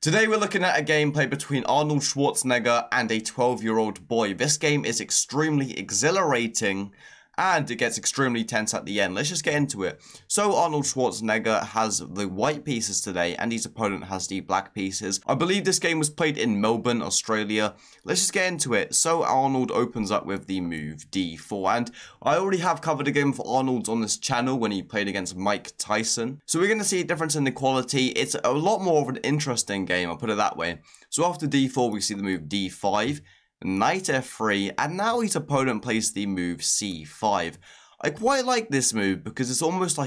Today we're looking at a gameplay between Arnold Schwarzenegger and a 12-year-old boy. This game is extremely exhilarating and it gets extremely tense at the end. Let's just get into it. So Arnold Schwarzenegger has the white pieces today and his opponent has the black pieces. I believe this game was played in Melbourne, Australia. Let's just get into it. So Arnold opens up with the move D4, and I already have covered a game for Arnold on this channel when he played against Mike Tyson. So we're going to see a difference in the quality. It's a lot more of an interesting game, I'll put it that way. So after D4 we see the move D5. Knight F3, and now his opponent plays the move C5. I quite like this move because it's almost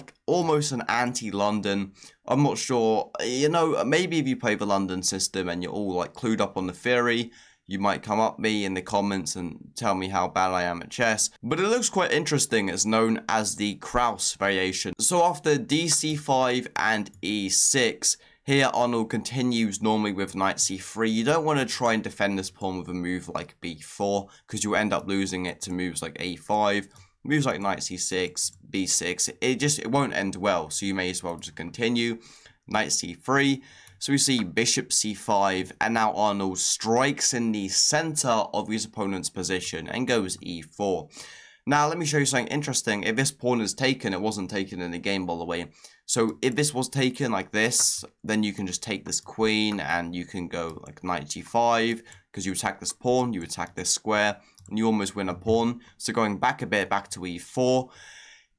an anti-London. I'm not sure, you know, maybe if you play the London system and you're all like clued up on the theory, you might come up me in the comments and tell me how bad I am at chess. But it looks quite interesting. It's known as the Kraus variation. So after DC5 and E6, here Arnold continues normally with Knight C3. You don't want to try and defend this pawn with a move like B4 because you'll end up losing it to moves like A5, moves like Knight C6, B6. It won't end well, so you may as well just continue. Knight C3. So we see Bishop C5, and now Arnold strikes in the center of his opponent's position and goes E4. Now, let me show you something interesting. If this pawn is taken, it wasn't taken in the game, by the way. So if this was taken like this, then you can just take this queen and you can go like Knight G5 because you attack this pawn, you attack this square, and you almost win a pawn. So going back a bit, back to E4.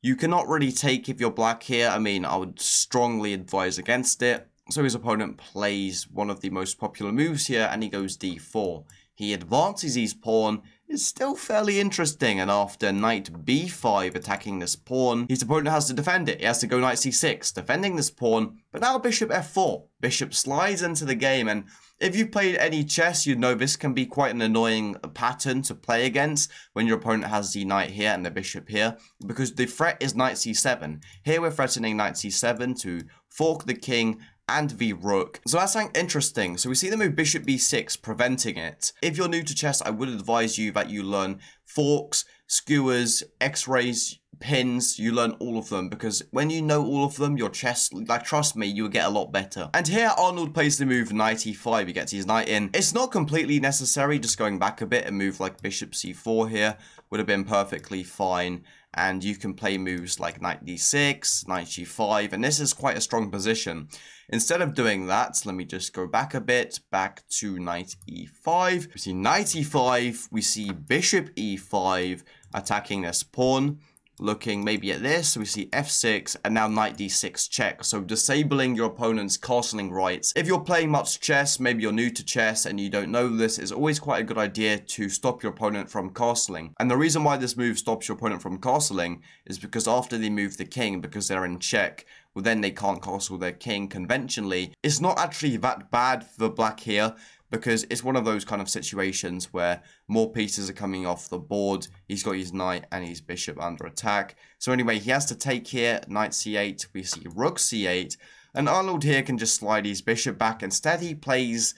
You cannot really take if you're black here. I mean, I would strongly advise against it. So his opponent plays one of the most popular moves here and he goes D4. He advances his pawn. It's still fairly interesting, and after Knight B5 attacking this pawn, his opponent has to defend it. He has to go Knight C6, defending this pawn, but now Bishop F4. Bishop slides into the game, and if you've played any chess, you know this can be quite an annoying pattern to play against when your opponent has the knight here and the bishop here, because the threat is Knight C7. Here we're threatening Knight C7 to fork the king and the rook. So that's something interesting. So we see the move Bishop B6 preventing it. If you're new to chess, I would advise you that you learn forks, skewers, x-rays, pins. You learn all of them because when you know all of them, your chess, like trust me, you'll get a lot better. And here Arnold plays the move Knight E5. He gets his knight in. It's not completely necessary, just going back a bit, a move like Bishop C4 here would have been perfectly fine. And you can play moves like Knight D6, Knight G5, and this is quite a strong position. Instead of doing that, let me just go back a bit, back to Knight E5. We see Knight E5, we see Bishop E5 attacking this pawn. Looking maybe at this, we see F6 and now Knight D6 check, so disabling your opponent's castling rights. If you're playing much chess, maybe you're new to chess and you don't know this, it's always quite a good idea to stop your opponent from castling. And the reason why this move stops your opponent from castling is because after they move the king, because they're in check, well then they can't castle their king conventionally. It's not actually that bad for black here, because it's one of those kind of situations where more pieces are coming off the board. He's got his knight and his bishop under attack. So anyway, he has to take here, Knight C8, we see Rook C8, and Arnold here can just slide his bishop back. Instead he plays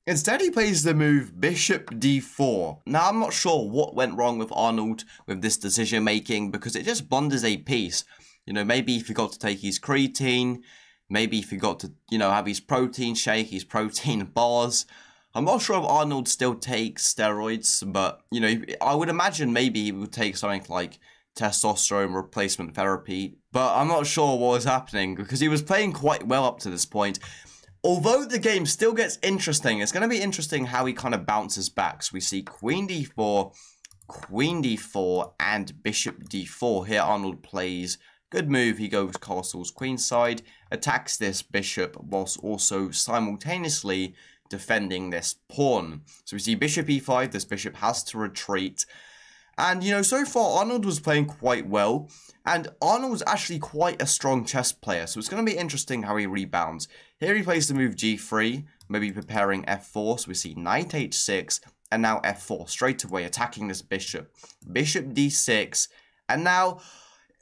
the move Bishop D4. Now I'm not sure what went wrong with Arnold with this decision making, because it just blunders a piece. You know, maybe he forgot to take his creatine. Maybe he forgot to, you know, have his protein shake, his protein bars. I'm not sure if Arnold still takes steroids, but, you know, I would imagine maybe he would take something like testosterone replacement therapy. But I'm not sure what was happening because he was playing quite well up to this point. Although the game still gets interesting, it's going to be interesting how he kind of bounces back. So we see Queen D4, and Bishop D4. Here Arnold plays. Good move, he goes castles queenside, attacks this bishop whilst also simultaneously defending this pawn. So we see Bishop E5, this bishop has to retreat. And, you know, so far Arnold was playing quite well, and Arnold's actually quite a strong chess player, so it's going to be interesting how he rebounds. Here he plays the move G3, maybe preparing F4, so we see Knight H6, and now F4, straight away attacking this bishop. Bishop D6, and now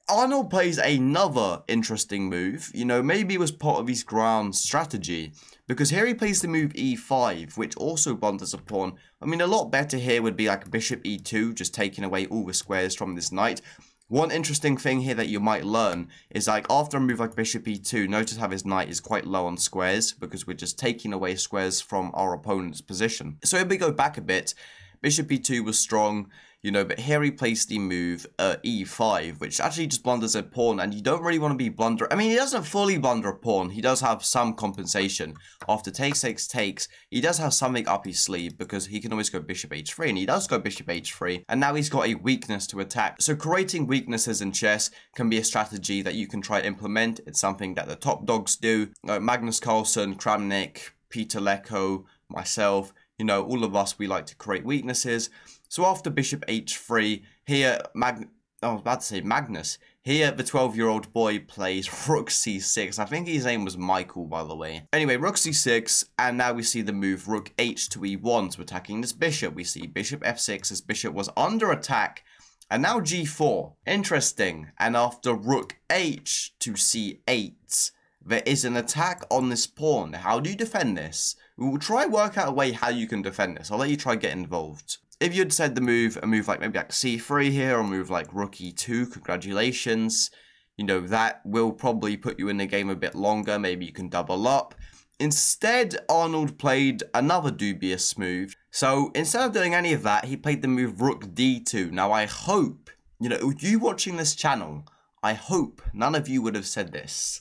Arnold plays another interesting move. You know, maybe it was part of his ground strategy, because here he plays the move E5, which also blunders a pawn. I mean, a lot better here would be like Bishop E2, just taking away all the squares from this knight. One interesting thing here that you might learn is like after a move like bishop e2, notice how his knight is quite low on squares because we're just taking away squares from our opponent's position. So if we go back a bit, bishop e2 was strong, you know, but here he placed the move e5, which actually just blunders a pawn, and you don't really want to be blunder. I mean, he doesn't fully blunder a pawn. He does have some compensation. After takes, he does have something up his sleeve because he can always go bishop h3, and he does go bishop h3, and now he's got a weakness to attack. So creating weaknesses in chess can be a strategy that you can try to implement. It's something that the top dogs do. Magnus Carlsen, Kramnik, Peter Lecko, myself, you know, all of us, we like to create weaknesses. So after bishop h3, here, I was about to say Magnus. Here, the 12-year-old boy plays rook c6. I think his name was Michael, by the way. Anyway, rook c6, and now we see the move rook h to e1 to attacking this bishop. We see bishop f6, as bishop was under attack, and now g4. Interesting. And after rook h to c8, there is an attack on this pawn. How do you defend this? We will try work out a way how you can defend this. I'll let you try get involved. If you'd said a move like maybe like c3 here, or a move like rook e2, congratulations. You know, that will probably put you in the game a bit longer. Maybe you can double up. Instead, Arnold played another dubious move. So instead of doing any of that, he played the move rook d2. Now I hope, you know, you watching this channel, I hope none of you would have said this.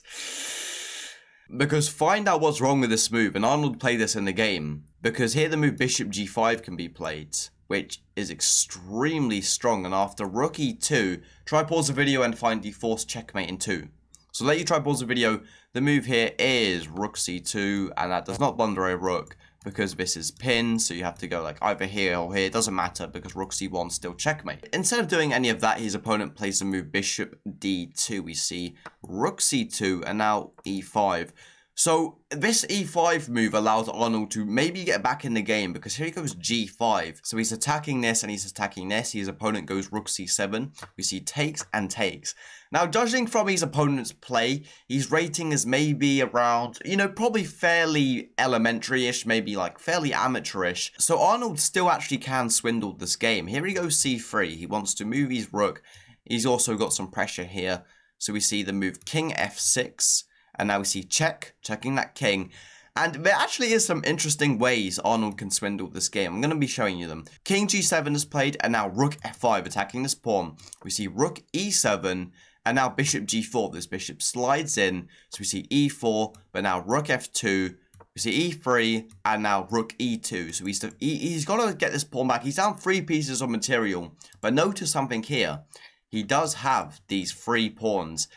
Because find out what's wrong with this move, and Arnold played this in the game. Because here the move bishop g5 can be played, which is extremely strong. And after rook e2, try pause the video and find the forced checkmate in 2. So let you try pause the video. The move here is rook c2, and that does not blunder a rook because this is pinned, so you have to go like either here or here. It doesn't matter because rook c1 still checkmate. Instead of doing any of that, his opponent plays the move bishop d2. We see rook c2 and now e5. So this e5 move allows Arnold to maybe get back in the game because here he goes g5. So he's attacking this and he's attacking this. His opponent goes rook c7. We see takes and takes. Now, judging from his opponent's play, his rating is maybe around, you know, probably fairly elementary-ish, maybe like fairly amateurish. So Arnold still actually can swindle this game. Here he goes c3. He wants to move his rook. He's also got some pressure here. So we see the move king f6. And now we see checking that king. And there actually is some interesting ways Arnold can swindle this game. I'm going to be showing you them. King g7 is played, and now rook f5 attacking this pawn. We see rook e7, and now bishop g4. This bishop slides in. So we see e4, but now rook f2. We see e3, and now rook e2. So he's got to get this pawn back. He's down 3 pieces of material. But notice something here. He does have these 3 pawns.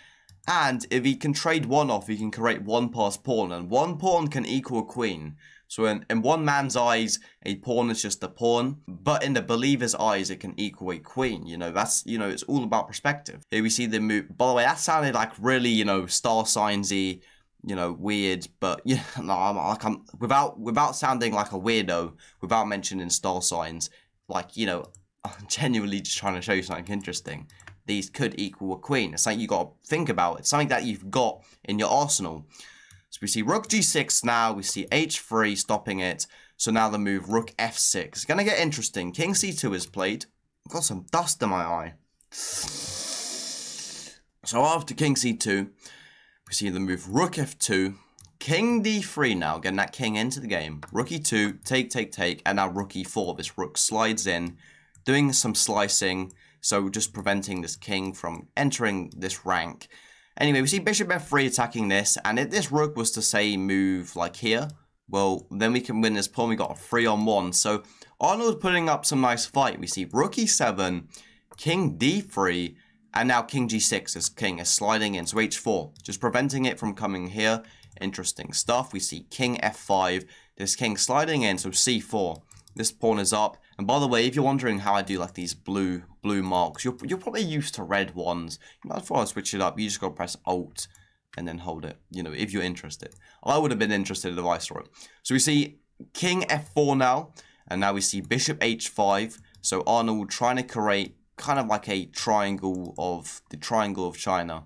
And if he can trade one off, he can create one passed pawn. And one pawn can equal a queen. So in one man's eyes, a pawn is just a pawn. But in the believer's eyes, it can equal a queen. You know, that's, you know, it's all about perspective. Here we see the move. By the way, that sounded like really, you know, star signs-y, you know, weird. But, you know, without sounding like a weirdo, without mentioning star signs, like, you know, I'm genuinely just trying to show you something interesting. These could equal a queen. It's something you got to think about. It's something that you've got in your arsenal. So we see rook g6 now. We see h3 stopping it. So now the move rook f6. It's going to get interesting. King c2 is played. I've got some dust in my eye. So after king c2, we see the move rook f2. King d3 now. Getting that king into the game. Rook e2. Take. And now rook e4. This rook slides in. Doing some slicing. So just preventing this king from entering this rank. Anyway, we see bishop f3 attacking this. And if this rook was to, say, move like here, well, then we can win this pawn. We got a 3-on-1. So Arnold putting up some nice fight. We see rook e7, king d3, and now king g6. This king is sliding in. So h4, just preventing it from coming here. Interesting stuff. We see king f5, this king sliding in. So c4. This pawn is up. And by the way, if you're wondering how I do like these blue marks, you're probably used to red ones. You might as well switch it up. You just got to press Alt and then hold it, you know, if you're interested. I would have been interested if I saw it. So we see king f4 now. And now we see bishop h5. So Arnold trying to create kind of like a triangle of the triangle of China.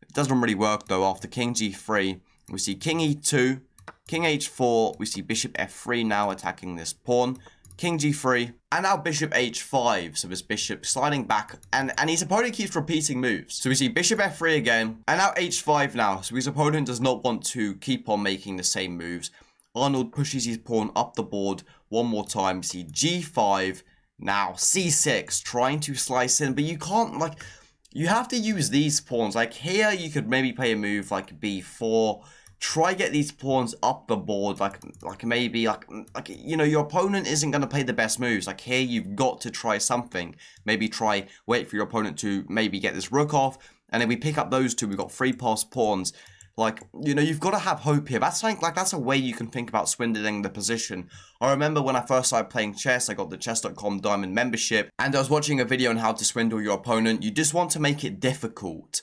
It doesn't really work though. After king g3, we see king e2. King h4, we see bishop f3 now attacking this pawn. king g3, and now bishop h5. So this bishop sliding back, and his opponent keeps repeating moves. So we see bishop f3 again, and now h5 now. So his opponent does not want to keep on making the same moves. Arnold pushes his pawn up the board one more time. We see g5, now c6, trying to slice in, but you can't, like, you have to use these pawns. Like here, you could maybe play a move like b4. Try get these pawns up the board, like maybe you know, your opponent isn't going to play the best moves. Like here, you've got to try something. Maybe try wait for your opponent to maybe get this rook off, and then we pick up those two. We've got 3 passed pawns. Like, you know, you've got to have hope here. That's like that's a way you can think about swindling the position. I remember when I first started playing chess, I got the chess.com diamond membership, and I was watching a video on how to swindle your opponent. You just want to make it difficult.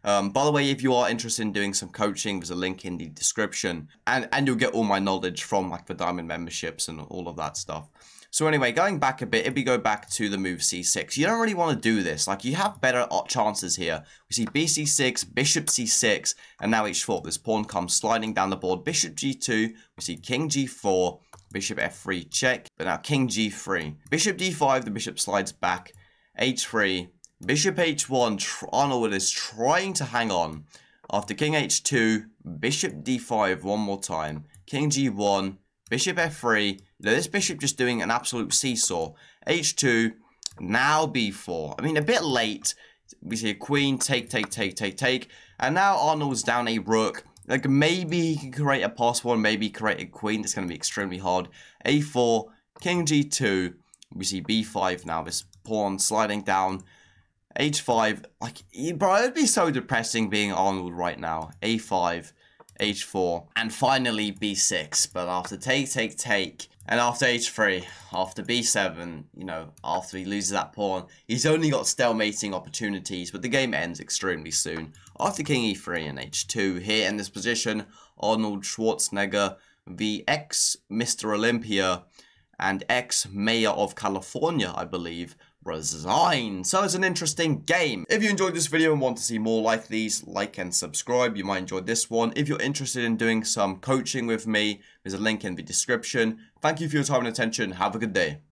By the way, if you are interested in doing some coaching, there's a link in the description, and you'll get all my knowledge from like the diamond memberships and all of that stuff. So anyway, going back a bit, if we go back to the move c6, you don't really want to do this. Like, you have better chances here. We see bc6, bishop c6, and now h4. This pawn comes sliding down the board. Bishop g2, we see king g4, bishop f3, check, but now king g3. Bishop d5, the bishop slides back, h3, bishop h1, Arnold is trying to hang on. After king h2, bishop d5 one more time, king g1, bishop f3. Now this bishop just doing an absolute seesaw. h2, now b4. I mean, a bit late. We see a queen, take. And now Arnold's down a rook. Like, maybe he can create a passed one, maybe create a queen. It's going to be extremely hard. a4, king g2. We see b5 now. This pawn sliding down. h5. Like, bro, it'd be so depressing being Arnold right now. a5. h4, and finally b6, but after take, and after h3, after b7, you know, after he loses that pawn, he's only got stalemating opportunities, but the game ends extremely soon. After king e3 and h2, here in this position, Arnold Schwarzenegger, the ex-Mr. Olympia, and ex-Mayor of California, I believe, resign. So it's an interesting game. If you enjoyed this video and want to see more like these, like and subscribe. You might enjoy this one. If you're interested in doing some coaching with me, there's a link in the description. Thank you for your time and attention. Have a good day.